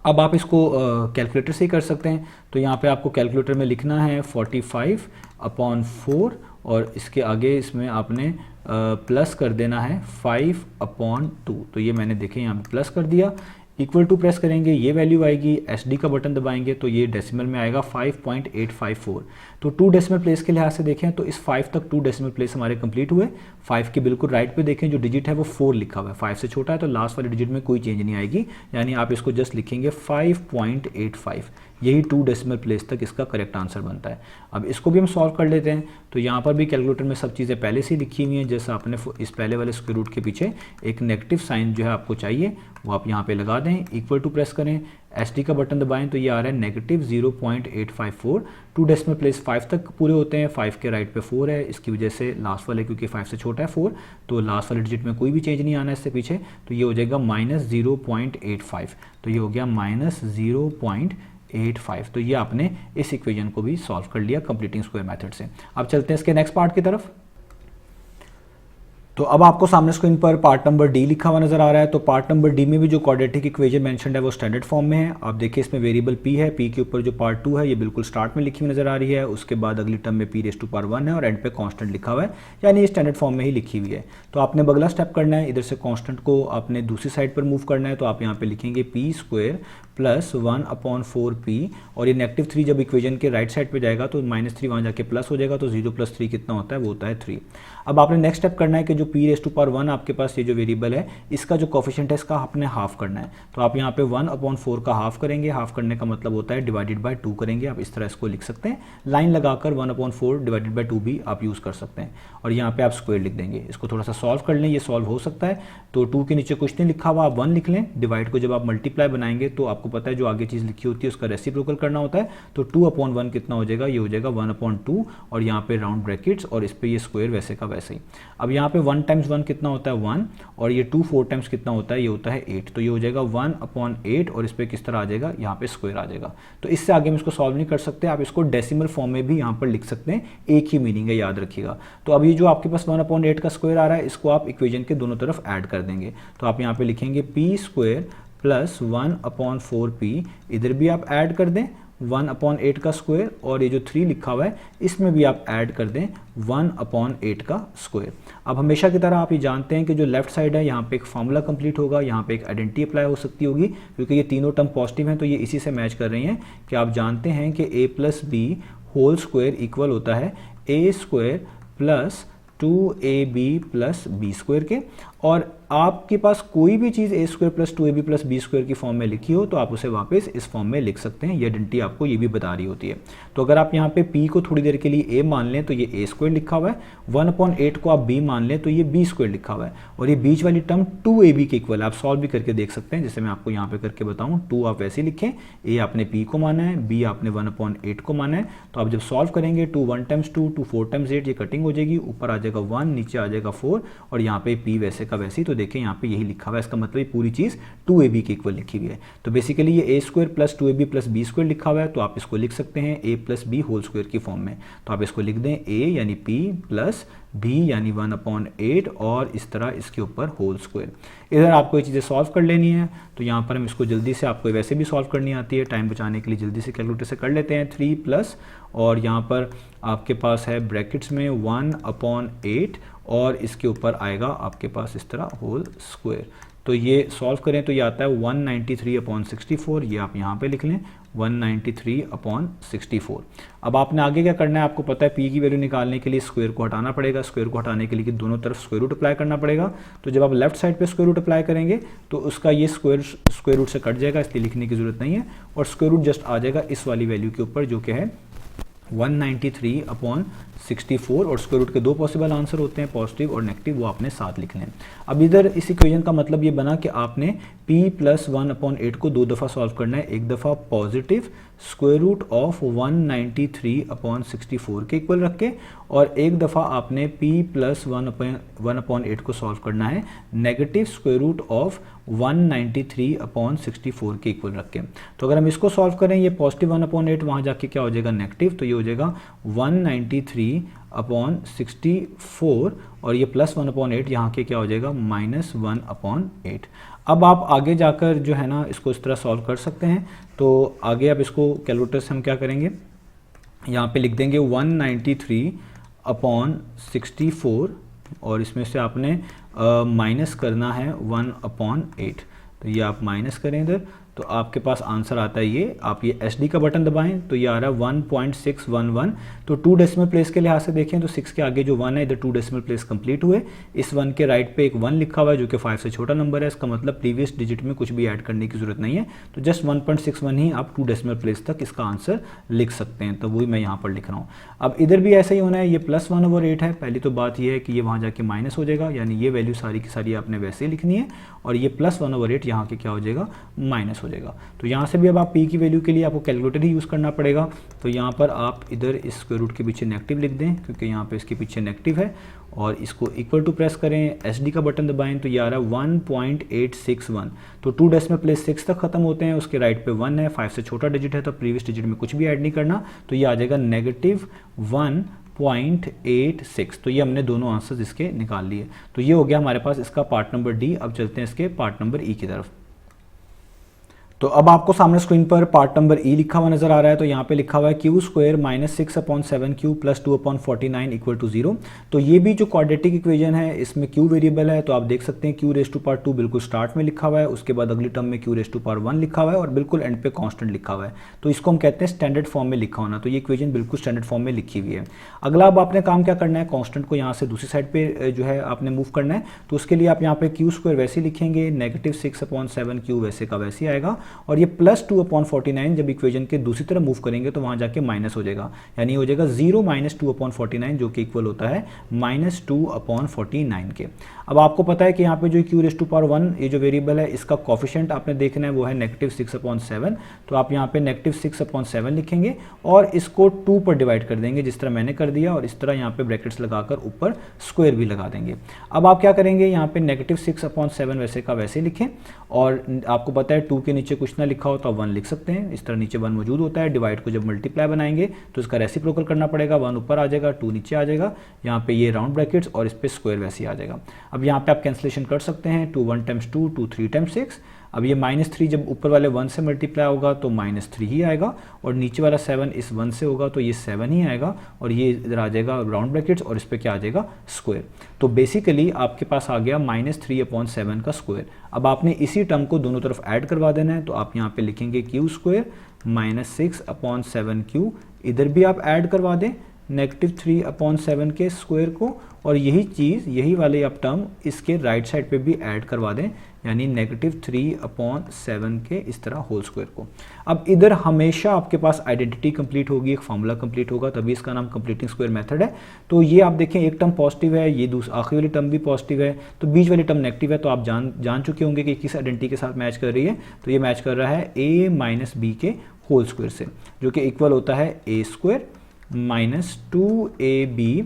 अब आप इसको कैलकुलेटर से ही कर सकते हैं। तो यहाँ पे आपको कैलकुलेटर में लिखना है 45/4, और इसके आगे इसमें आपने प्लस कर देना है 5/2। तो ये मैंने देखे यहाँ पे प्लस कर दिया, इक्वल टू प्रेस करेंगे, ये वैल्यू आएगी, SD का बटन दबाएंगे तो ये डेसिमल में आएगा 5.854। तो 2 डेसिमल प्लेस के लिहाज से देखें तो इस 5 तक 2 डेसिमल प्लेस हमारे कंप्लीट हुए। 5 के बिल्कुल राइट पे देखें जो डिजिट है वो 4 लिखा हुआ है, 5 से छोटा है तो लास्ट वाले डिजिट में कोई चेंज नहीं आएगी, यानी आप इसको जस्ट लिखेंगे 5.85। यही 2 डेसिमल प्लेस तक इसका करेक्ट आंसर बनता है। अब इसको भी हम सॉल्व कर लेते हैं। तो यहाँ पर भी कैलकुलेटर में सब चीज़ें पहले से लिखी हुई हैं, जैसे आपने इस पहले वाले स्क्वायर रूट के पीछे एक नेगेटिव साइन जो है आपको चाहिए वो आप यहाँ पे लगा दें, इक्वल टू प्रेस करें, SD का बटन दबाएं तो ये आ रहा है -0.854। 2 डेसिमल प्लेस 5 तक पूरे होते हैं, 5 के राइट पे 4 है, इसकी वजह से लास्ट वाले क्योंकि 5 से छोटा है 4, तो लास्ट वाले डिजिट में कोई भी चेंज नहीं आना है इससे पीछे, तो ये हो जाएगा -0.85। तो ये हो गया -0.85। तो ये आपने इस इक्वेशन को भी सॉल्व कर लिया कंप्लीटिंग स्क्वायर मेथड से। अब चलते हैं इसके नेक्स्ट पार्ट की तरफ। तो अब आपको सामने स्क्रीन पर पार्ट नंबर डी लिखा हुआ नजर आ रहा है। तो पार्ट नंबर डी में भी जो क्वाड्रेटिक इक्वेशन मेंशन्ड है वो स्टैंडर्ड फॉर्म में है। आप देखिए इसमें वेरिएबल p है, p के ऊपर जो पार्ट 2 है ये बिल्कुल स्टार्ट में लिखी हुई नजर आ रही है। उसके बाद अगली टर्म में p⁻1 है और एंड पे कांस्टेंट लिखा हुआ है, यानी ये स्टैंडर्ड फॉर्म में ही लिखी हुई है। तो आपने अगला स्टेप करना है, इधर से कांस्टेंट को आपने दूसरी साइड पर मूव करना है। तो आप यहाँ पे लिखेंगे p² प्लस 1/4p और ये -3 जब इक्वेशन के राइट साइड पे जाएगा तो -3 वहाँ जाके प्लस हो जाएगा, तो 0 + 3 कितना होता है, वो होता है 3। अब आपने नेक्स्ट स्टेप करना है कि जो p⁻1 आपके पास ये जो वेरिएबल है इसका जो कोफिशिएंट है इसका आपने हाफ करना है। तो आप यहाँ पे 1/4 का हाफ करेंगे, हाफ करने का मतलब होता है डिवाइडेड बाय 2 करेंगे। आप इस तरह इसको लिख सकते हैं, लाइन लगाकर 1/4 डिवाइडेड बाय 2 भी आप यूज़ कर सकते हैं और यहाँ पे आप स्क्वायर लिख देंगे। इसको थोड़ा सा सॉल्व कर लें, ये सॉल्व हो सकता है। तो 2 के नीचे कुछ नहीं लिखा हुआ, आप 1 लिख लें। डिवाइड को जब आप मल्टीप्लाई बनाएंगे तो आपको पता है जो आगे चीज़ लिखी होती है उसका रेसिप्रोकल करना होता है। तो 2/1 कितना हो जाएगा, ये हो जाएगा 1/2 और यहाँ पे राउंड ब्रैकेट्स और इस पे ये स्क्वायर वैसे का वैसे ही। अब यहाँ पे 1 × 1 कितना होता है 1 और ये 2 4 टाइम्स कितना होता है, ये होता है 8। तो ये हो जाएगा 1/8 और इस पे किस तरह आ जाएगा, यहाँ पे स्क्वायर आ जाएगा। तो इससे आगे हम इसको सॉल्व नहीं कर सकते, आप इसको डेसिमल फॉर्म में भी यहाँ पर लिख सकते हैं, एक ही मीनिंग है, याद रखिएगा। तो अब ये जो आपके पास 1/8 का स्क्वायर आ रहा है इसको आप इक्वेशन के दोनों तरफ ऐड कर देंगे। तो आप यहाँ पे लिखेंगे p² प्लस 1/4p, इधर भी आप ऐड कर दें 1/8 का स्क्वायर और ये जो 3 लिखा हुआ है इसमें भी आप ऐड कर दें 1/8 का स्क्वायर। अब हमेशा की तरह आप ये जानते हैं कि जो लेफ्ट साइड है यहाँ पे एक फार्मूला कंप्लीट होगा, यहाँ पे एक आइडेंटिटी अप्लाई हो सकती होगी क्योंकि ये तीनों टर्म पॉजिटिव हैं, तो ये इसी से मैच कर रही हैं कि आप जानते हैं कि a+b होल स्क्वायर इक्वल होता है a² plus 2ab plus b² के। और आपके पास कोई भी चीज़ a² plus 2ab plus b² की फॉर्म में लिखी हो तो आप उसे वापस इस फॉर्म में लिख सकते हैं, ये आइडेंटिटी आपको ये भी बता रही होती है। तो अगर आप यहाँ पे p को थोड़ी देर के लिए a मान लें तो ये a² लिखा हुआ है, 1/8 को आप b मान लें तो ये b² लिखा हुआ है और ये बीच वाली टर्म 2ab के इक्वल है। आप सॉल्व भी करके देख सकते हैं, जैसे मैं आपको यहाँ पे करके बताऊँ। 2 आप वैसे लिखें, a आपने p को माना है, b आपने 1/8 को माना है। तो आप जब सॉल्व करेंगे 2 1 × 2 2 4 × 8 ये कटिंग हो जाएगी, ऊपर आ जाएगा 1 नीचे आ जाएगा 4 और यहाँ पे p वैसे का वैसे ही। तो देखिए यहाँ पे यही लिखा हुआ है, इसका मतलब पूरी चीज़ 2ab के इक्वल लिखी हुई है। तो बेसिकली ये a² plus 2ab plus b² लिखा हुआ है, तो आप इसको लिख सकते हैं a plus b whole square की फॉर्म में। तो आप इसको लिख दें a यानी p प्लस b यानी 1/8 और इस तरह इसके ऊपर होल स्क्वायर। इधर आपको ये चीज़ें सॉल्व कर लेनी है, तो यहाँ पर हम इसको जल्दी से, आपको वैसे भी सॉल्व करनी आती है, टाइम बचाने के लिए जल्दी से कैलकुलेटर से कर लेते हैं। 3 प्लस और यहाँ पर आपके पास है ब्रैकेट्स में 1/8 और इसके ऊपर आएगा आपके पास इस तरह होल स्क्वायर। तो ये सॉल्व करें तो ये आता है 193/64, ये आप यहाँ पे लिख लें 193/64। अब आपने आगे क्या करना है, आपको पता है p की वैल्यू निकालने के लिए स्क्वायर को हटाना पड़ेगा। स्क्वायर को हटाने के लिए कि दोनों तरफ स्क्वायर रूट अप्लाई करना पड़ेगा। तो जब आप लेफ्ट साइड पे स्क्वायर रूट अप्लाई करेंगे तो उसका ये स्क्वायर रूट से कट जाएगा, इसलिए लिखने की जरूरत नहीं है और स्क्वायर रूट जस्ट आ जाएगा इस वाली वैल्यू के ऊपर जो कि है 193/64 और स्क्वायर रूट के 2 पॉसिबल आंसर होते हैं, पॉजिटिव और नेगेटिव, वो आपने साथ लिख लें। अब इधर इस इक्वेशन का मतलब ये बना कि आपने p प्लस 1/8 को 2 दफ़ा सॉल्व करना है, एक दफ़ा पॉजिटिव स्क्वायर रूट ऑफ 193/64 के इक्वल रख के और एक दफ़ा आपने p प्लस 1/8 को सॉल्व करना है नेगेटिव स्क्वायर रूट ऑफ 193/64 के इक्वल रख के। तो अगर हम इसको सॉल्व करें, ये पॉजिटिव 1/8 वहाँ जाके क्या हो जाएगा नेगेटिव, तो ये हो जाएगा 193/64 और ये प्लस 1/8 यहाँ के क्या हो जाएगा -1/8। अब आप आगे जाकर जो है ना इसको इस तरह सॉल्व कर सकते हैं। तो आगे अब इसको कैलकुलेटर से हम क्या करेंगे, यहाँ पे लिख देंगे 193/64 और इसमें से आपने माइनस करना है 1/8। तो ये आप माइनस करें इधर, तो आपके पास आंसर आता है ये। आप ये SD का बटन दबाएं तो ये आ रहा है 1.611। तो 2 डेसिमल प्लेस के लिहाज से देखें तो 6 के आगे जो 1 है इधर 2 डेसिमल प्लेस कंप्लीट हुए। इस 1 के राइट पे एक 1 लिखा हुआ है जो कि 5 से छोटा नंबर है, इसका मतलब प्रीवियस डिजिट में कुछ भी ऐड करने की जरूरत नहीं है। तो जस्ट 1.61 ही आप 2 डेसिमल प्लेस तक इसका आंसर लिख सकते हैं, तो वही मैं यहाँ पर लिख रहा हूँ। अब इधर भी ऐसा ही होना है, ये प्लस 1/8 है। पहली तो बात ये है कि ये वहाँ जाके माइनस हो जाएगा, यानी ये वैल्यू सारी की सारी आपने वैसे ही लिखनी है और ये प्लस 1/8 यहाँ के क्या हो जाएगा माइनस हो जाएगा। तो यहाँ से भी अब आप p की वैल्यू के लिए आपको कैलकुलेटर ही यूज़ करना पड़ेगा। तो यहाँ पर आप इधर इस स्क्वायर रूट के पीछे नेगेटिव लिख दें क्योंकि यहाँ पे इसके पीछे नेगेटिव है और इसको इक्वल टू प्रेस करें, SD का बटन दबाएं तो ये आ रहा है 1.861। तो 2 डेसिमल प्लेस 6 तक खत्म होते हैं, उसके राइट पे 1 है, 5 से छोटा डिजिट है तो प्रीवियस डिजिट में कुछ भी ऐड नहीं करना। तो ये आ जाएगा -1 0.86। तो ये हमने दोनों आंसर्स इसके निकाल लिए। तो ये हो गया हमारे पास इसका पार्ट नंबर डी। अब चलते हैं इसके पार्ट नंबर ई की तरफ। तो अब आपको सामने स्क्रीन पर पार्ट नंबर ई लिखा हुआ नजर आ रहा है। तो यहाँ पे लिखा हुआ है Q square minus 6/7 plus 2/49 equal to 0। तो ये भी जो क्वाड्रेटिक इक्वेशन है इसमें क्यू वेरिएबल है। तो आप देख सकते हैं क्यू रेज टू पावर 2 बिल्कुल स्टार्ट में लिखा हुआ है, उसके बाद अगली टर्म में क्यू रेज टू पावर 1 लिखा हुआ है और बिल्कुल एंड पे कांस्टेंट लिखा हुआ है। तो इसको हम कहते हैं स्टैंडर्ड फॉर्म में लिखा होना। तो ये इक्वेशन बिल्कुल स्टैंडर्ड फॉर्म में लिखी हुई है। अगला अब आपने काम क्या करना है, कांस्टेंट को यहाँ से दूसरी साइड पे जो है आपने मूव करना है। तो उसके लिए आप यहाँ पे क्यू स्क्वायर वैसे लिखेंगे, नेगेटिव 6/7 क्यू वैसे का वैसे आएगा और ये प्लस 2/49 जब इक्वेशन के दूसरी तरफ मूव करेंगे तो वहां जाके माइनस हो जाएगा, यानी हो जाएगा 0 माइनस 2/49 जो कि इक्वल होता है -2/49 के। अब आपको पता है कि यहाँ पे जो क्यू रेज टू पावर 1 ये जो वेरिएबल है इसका कोफिशिएंट आपने देखना है वो है -6/7। तो आप यहाँ पे -6/7 लिखेंगे और इसको 2 पर डिवाइड कर देंगे जिस तरह मैंने कर दिया और इस तरह यहाँ पे ब्रैकेट्स लगाकर ऊपर स्क्वायर भी लगा देंगे। अब आप क्या करेंगे, यहाँ पे -6/7 वैसे का वैसे लिखें और आपको पता है 2 के नीचे कुछ ना लिखा हो तो आप 1 लिख सकते हैं। इस तरह नीचे 1 मौजूद होता है। डिवाइड को जब मल्टीप्लाई बनाएंगे तो इसका रेसिप्रोकल करना पड़ेगा, 1 ऊपर आ जाएगा 2 नीचे आ जाएगा, यहाँ पे ये राउंड ब्रैकेट्स और इस पे स्क्वायर वैसे आ जाएगा। अब यहाँ पे आप कैंसिलेशन कर सकते हैं, 2 1 टाइम्स 2 2 3 टाइम्स 6। अब ये -3 जब ऊपर वाले 1 से मल्टीप्लाई होगा तो -3 ही आएगा और नीचे वाला 7 इस 1 से होगा तो ये 7 ही आएगा और ये इधर आ जाएगा राउंड ब्रैकेट्स और इस पे क्या आ जाएगा स्क्वायर। तो बेसिकली आपके पास आ गया -3/7 का स्क्वायर। अब आपने इसी टर्म को दोनों तरफ ऐड करवा देना है। तो आप यहाँ पे लिखेंगे क्यू स्क्वायर -6/7 क्यू, इधर भी आप ऐड करवा दें -3/7 के स्क्वायर को और यही चीज़ यही वाले आप टर्म इसके राइट साइड पे भी ऐड करवा दें, यानी -3/7 के इस तरह होल स्क्वायर को। अब इधर हमेशा आपके पास आइडेंटिटी कंप्लीट होगी, एक फॉर्मूला कंप्लीट होगा, तभी इसका नाम कंप्लीटिंग स्क्वायर मेथड है। तो ये आप देखें एक टर्म पॉजिटिव है, ये आखिरी वाली टर्म भी पॉजिटिव है, तो बीच वाली टर्म नेगेटिव है। तो आप जान चुके होंगे कि किस आइडेंटिटी के साथ मैच कर रही है। तो ये मैच कर रहा है a माइनस बी के होल स्क्वायर से, जो कि इक्वल होता है a² minus 2ab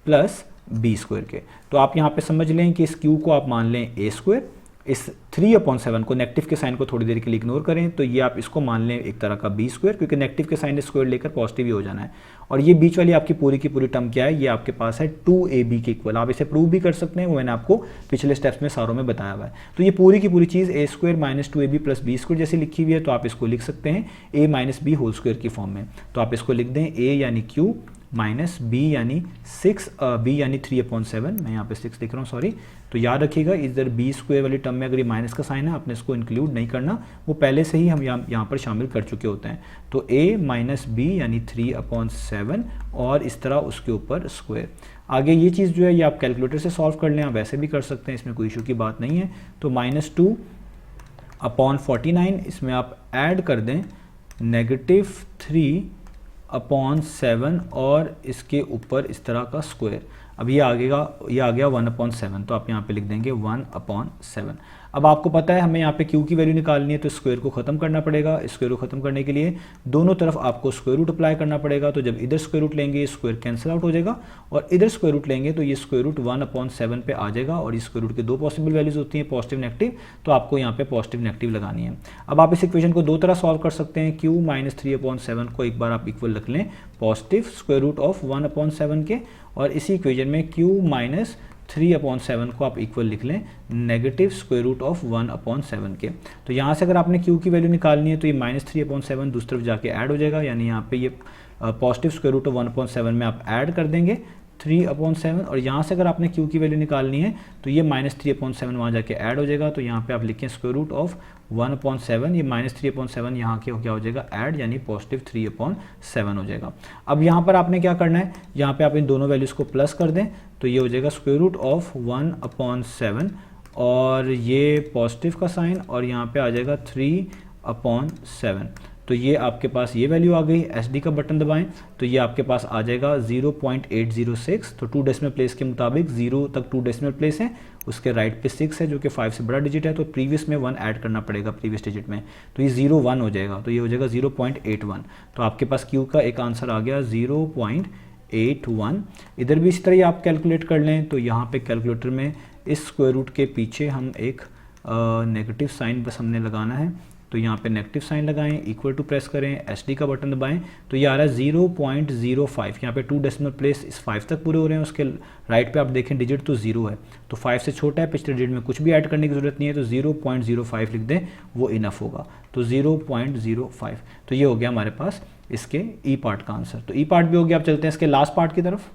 plus b square के। तो आप यहाँ पे समझ लें कि इस क्यू को आप मान लें a², इस 3/7 को नेगेटिव के साइन को थोड़ी देर के लिए इग्नोर करें तो ये आप इसको मान लें एक तरह का b², क्योंकि नेगेटिव के साइन स्क्वायर लेकर पॉजिटिव ही हो जाना है। और ये बीच वाली आपकी पूरी की पूरी टर्म क्या है, ये आपके पास है 2ab के इक्वल। आप इसे प्रूव भी कर सकते हैं, वो मैंने आपको पिछले स्टेप्स में सारों में बताया हुआ है। तो ये पूरी की पूरी चीज़ a² minus 2ab plus b² जैसी लिखी हुई है। तो आप इसको लिख सकते हैं a minus b whole square की फॉर्म में। तो आप इसको लिख दें a यानी q माइनस b यानी 6, b यानी 3/7, मैं यहाँ पे 6 लिख रहा हूँ सॉरी। तो याद रखिएगा इधर b² वाली टर्म में अगर ये माइनस का साइन है आपने इसको इंक्लूड नहीं करना, वो पहले से ही हम यहाँ पर शामिल कर चुके होते हैं। तो a माइनस बी यानी 3/7 और इस तरह उसके ऊपर स्क्वायर। आगे ये चीज़ जो है ये आप कैलकुलेटर से सॉल्व कर लें, आप वैसे भी कर सकते हैं, इसमें कोई इशू की बात नहीं है। तो -2/49 इसमें आप ऐड कर दें -3/7 और इसके ऊपर इस तरह का स्क्वायर। अब ये आ गया 1/7, तो आप यहाँ पे लिख देंगे 1/7। अब आपको पता है हमें यहाँ पे q की वैल्यू निकालनी है, तो स्क्वायर को ख़त्म करना पड़ेगा। स्क्वायर को ख़त्म करने के लिए दोनों तरफ आपको स्क्वायर रूट अप्लाई करना पड़ेगा। तो जब इधर स्क्वायर रूट लेंगे स्क्वायर कैंसिल आउट हो जाएगा और इधर स्क्वायर रूट लेंगे तो ये स्क्वायर रूट 1/7 पे आ जाएगा। और इस स्क्वायर रूट की 2 पॉसिबल वैल्यूज होती हैं, पॉजिटिव नेगेटिव, तो आपको यहाँ पे पॉजिटिव नेगेटिव लगानी है। अब आप इस इक्वेशन को 2 तरह सॉल्व कर सकते हैं। q माइनस 3/7 को एक बार आप इक्वल रख लें पॉजिटिव स्क्वायर रूट ऑफ 1/7 के, और इसी इक्वेशन में q माइनस 3/7 को आप इक्वल लिख लें नेगेटिव स्क्वायर रूट ऑफ 1/7 के। तो यहाँ से अगर आपने q की वैल्यू निकालनी है तो ये -3/7 दूसरी तरफ जाके ऐड हो जाएगा, यानी यहाँ पे ये पॉजिटिव स्क्वायर रूट ऑफ 1/7 में आप ऐड कर देंगे 3/7, और यहाँ से अगर आपने q की वैल्यू निकालनी है तो ये -3/7 वहाँ जाके ऐड हो जाएगा। तो यहाँ पे आप लिखें स्क्वायर रूट ऑफ 1/7, ये -3/7 यहाँ के क्या हो जाएगा ऐड, यानी पॉजिटिव 3/7 हो जाएगा। अब यहाँ पर आपने क्या करना है, यहाँ पे आप इन दोनों वैल्यूज़ को प्लस कर दें तो ये हो जाएगा स्क्वायर रूट ऑफ 1/7 और ये पॉजिटिव का साइन और यहाँ पे आ जाएगा 3/7। तो ये आपके पास ये वैल्यू आ गई। SD का बटन दबाएं तो ये आपके पास आ जाएगा 0.806। तो 2 डेसिमल प्लेस के मुताबिक 0 तक 2 डेसिमल प्लेस है, उसके राइट पे 6 है जो कि 5 से बड़ा डिजिट है, तो प्रीवियस में 1 ऐड करना पड़ेगा प्रीवियस डिजिट में, तो ये 01 हो जाएगा। तो ये हो जाएगा 0.81। तो आपके पास Q का एक आंसर आ गया 0.81। इधर भी इसी तरह आप कैलकुलेट कर लें। तो यहाँ पे कैलकुलेटर में इस स्क्वायर रूट के पीछे हम एक नेगेटिव साइन बस हमने लगाना है। तो यहाँ पे नेगेटिव साइन लगाएं, इक्वल टू प्रेस करें, SD का बटन दबाएं, तो ये आ रहा है 0.05। यहाँ पे 2 डेसिमल प्लेस इस 5 तक पूरे हो रहे हैं। उसके राइट पे आप देखें डिजिट तो 0 है, तो 5 से छोटा है, पिछले डिजिट में कुछ भी ऐड करने की ज़रूरत नहीं है, तो 0.05 लिख दें, वो इनफ होगा। तो 0.05, तो ये हो गया हमारे पास इसके ई पार्ट का आंसर। तो ई पार्ट भी हो गया। अब चलते हैं इसके लास्ट पार्ट की तरफ।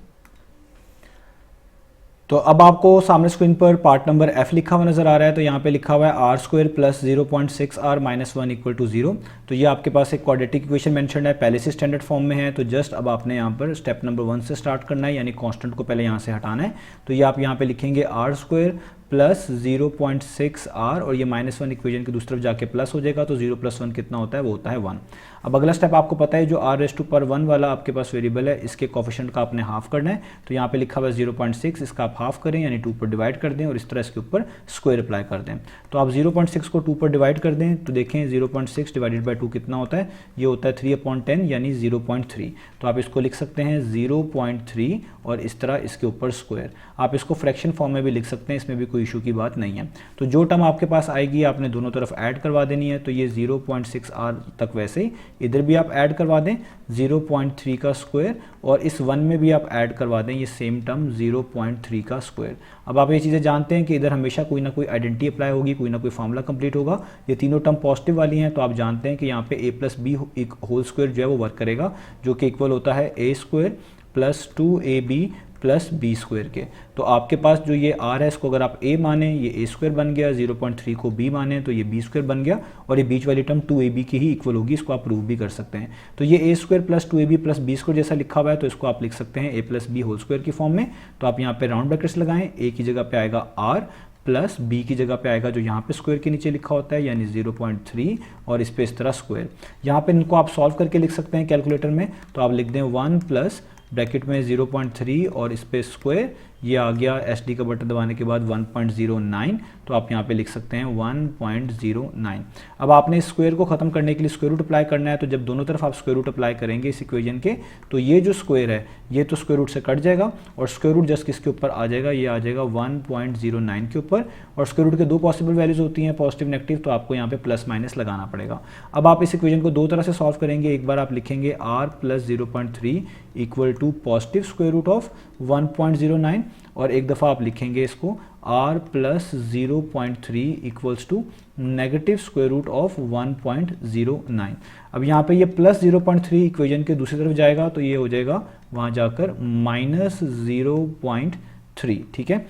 तो अब आपको सामने स्क्रीन पर पार्ट नंबर F लिखा हुआ नजर आ रहा है। तो यहाँ पे लिखा हुआ है r² plus 0.6r minus 1 equal to 0। तो ये आपके पास एक क्वाड्रेटिक इक्वेशन मेंशन है, पहले से स्टैंडर्ड फॉर्म में है। तो जस्ट अब आपने यहाँ पर स्टेप नंबर 1 से स्टार्ट करना है, यानी कांस्टेंट को पहले यहाँ से हटाना है। तो ये आप यहाँ पे लिखेंगे r² प्लस 0.6r और ये -1 इक्वेशन की दूसरी तरफ जाके प्लस हो जाएगा। तो 0 + 1 कितना होता है, वो होता है 1। अब अगला स्टेप आपको पता है, जो r⁻1 वाला आपके पास वेरिएबल है, इसके कोफिशिएंट का आपने हाफ करना है। तो यहाँ पे लिखा हुआ है 0.6, इसका आप हाफ करें यानी 2 पर डिवाइड कर दें और इस तरह इसके ऊपर स्क्वायर अप्लाई कर दें। तो आप 0.6 को 2 पर डिवाइड कर दें, तो देखें 0.6 डिवाइडेड बाई 2 कितना होता है, ये होता है 3/10 यानी 0.3। तो आप इसको लिख सकते हैं 0.3 और इस तरह इसके ऊपर स्क्वायर। आप इसको फ्रैक्शन फॉर्म में भी लिख सकते हैं, इसमें भी कोई इशू की बात नहीं है। तो जो टर्म आपके पास आएगी आपने दोनों तरफ ऐड करवा देनी है। तो ये 0.6r तक वैसे ही इधर भी आप ऐड करवा दें 0.3 का स्क्वायर और इस 1 में भी आप ऐड करवा दें ये सेम टर्म 0.3 का स्क्वायर। अब आप ये चीज़ें जानते हैं कि इधर हमेशा कोई ना कोई आइडेंटिटी अप्लाई होगी, कोई ना कोई फॉर्मूला कंप्लीट होगा। ये तीनों टर्म पॉजिटिव वाली हैं, तो आप जानते हैं कि यहाँ पे a + b होल स्क्वायर जो है वो वर्क करेगा, जो कि इक्वल होता है a² + 2ab + b² के। तो आपके पास जो ये r है, इसको अगर आप a माने ये a² बन गया, 0.3 को b माने तो ये b² बन गया और ये बीच वाली टर्म 2ab की ही इक्वल होगी। इसको आप प्रूव भी कर सकते हैं। तो ये a² + 2ab + b² जैसा लिखा हुआ है, तो इसको आप लिख सकते हैं a + b होल स्क्वायर की फॉर्म में। तो आप यहाँ पे राउंड ब्रैकेट्स लगाएं, a की जगह पे आएगा r प्लस b की जगह पे आएगा जो यहाँ पे स्क्वायर के नीचे लिखा होता है यानी 0.3 और इस पे इस तरह स्क्वायर। यहाँ पे इनको आप सॉल्व करके लिख सकते हैं कैलकुलेटर में। तो आप लिख दें 1 प्लस ब्रैकेट में 0.3 और इस पे स्क्वायर, ये आ गया SD का बटन दबाने के बाद 1.09। तो आप यहाँ पे लिख सकते हैं 1.09। अब आपने इस स्क्वायर को ख़त्म करने के लिए स्क्वायर रूट अप्लाई करना है। तो जब दोनों तरफ आप स्क्वायर रूट अप्लाई करेंगे इस इक्वेशन के, तो ये जो स्क्वायर है ये तो स्क्वायर रूट से कट जाएगा और स्क्वायर रूट जस्ट किसके ऊपर आ जाएगा, ये आ जाएगा 1.09 के ऊपर। और स्क्वायर रूट के 2 पॉसिबल वैल्यूज होती हैं, पॉजिटिव नेगेटिव, तो आपको यहाँ पे प्लस माइनस लगाना पड़ेगा। अब आप इस इक्वेशन को 2 तरह से सॉल्व करेंगे। एक बार आप लिखेंगे r + 0.3 equal to positive square root of 1.09 और एक दफ़ा आप लिखेंगे इसको r + 0.3 equals to negative square root of 1.09। अब यहाँ पे ये प्लस 0.3 इक्वेशन के दूसरी तरफ जाएगा, तो ये हो जाएगा वहाँ जाकर -0.3। ठीक है,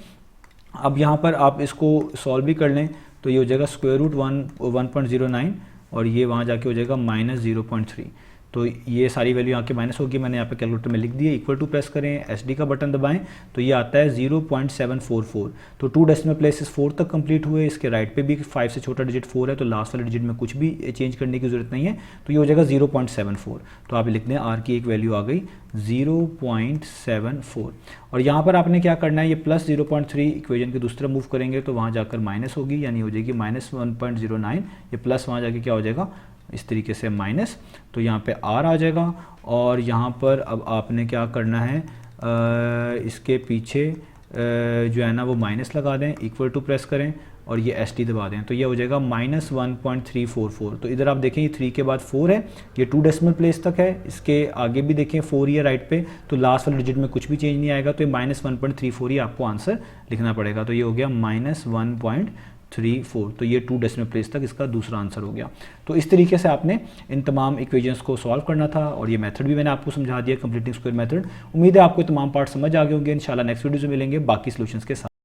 अब यहाँ पर आप इसको सॉल्व भी कर लें, तो ये हो जाएगा स्क्वायर रूट 1.09 और ये वहाँ जाके हो जाएगा -0.3। तो ये सारी वैल्यू यहाँ के माइनस होगी, मैंने यहाँ पे कैलकुलेटर में लिख दी है। इक्वल टू प्रेस करें, SD का बटन दबाएं, तो ये आता है 0.744। तो 2 डेसिमल प्लेसेस 4 तक कंप्लीट हुए। इसके राइट पे भी 5 से छोटा डिजिट 4 है, तो लास्ट वाले डिजिट में कुछ भी चेंज करने की जरूरत नहीं है। तो ये हो जाएगा 0.74। तो आप लिख दें r की एक वैल्यू आ गई 0.74। और यहाँ पर आपने क्या करना है, ये प्लस 0.3 इक्वेशन के दूसरी तरफ मूव करेंगे तो वहाँ जाकर माइनस होगी, यानी हो जाएगी -1.09। ये प्लस वहाँ जाके क्या हो जाएगा, इस तरीके से माइनस। तो यहाँ पे r आ जाएगा और यहाँ पर अब आपने क्या करना है, इसके पीछे जो है ना वो माइनस लगा दें, इक्वल टू प्रेस करें और ये SD दबा दें, तो ये हो जाएगा -1.344। तो इधर आप देखें ये 3 के बाद 4 है, ये 2 डेसिमल प्लेस तक है। इसके आगे भी देखें 4 ही है राइट पे, तो लास्ट वाले डिजिट में कुछ भी चेंज नहीं आएगा। तो ये -1.34 ही आपको आंसर लिखना पड़ेगा। तो ये हो गया -1.34। तो ये 2 डेसिमल प्लेस तक इसका दूसरा आंसर हो गया। तो इस तरीके से आपने इन तमाम इक्वेशंस को सॉल्व करना था और ये मेथड भी मैंने आपको समझा दिया, कंप्लीटिंग स्क्वायर मेथड। उम्मीद है आपको तमाम पार्ट समझ आ गए होंगे। इंशाल्लाह नेक्स्ट वीडियो में मिलेंगे बाकी सॉल्यूशंस के साथ।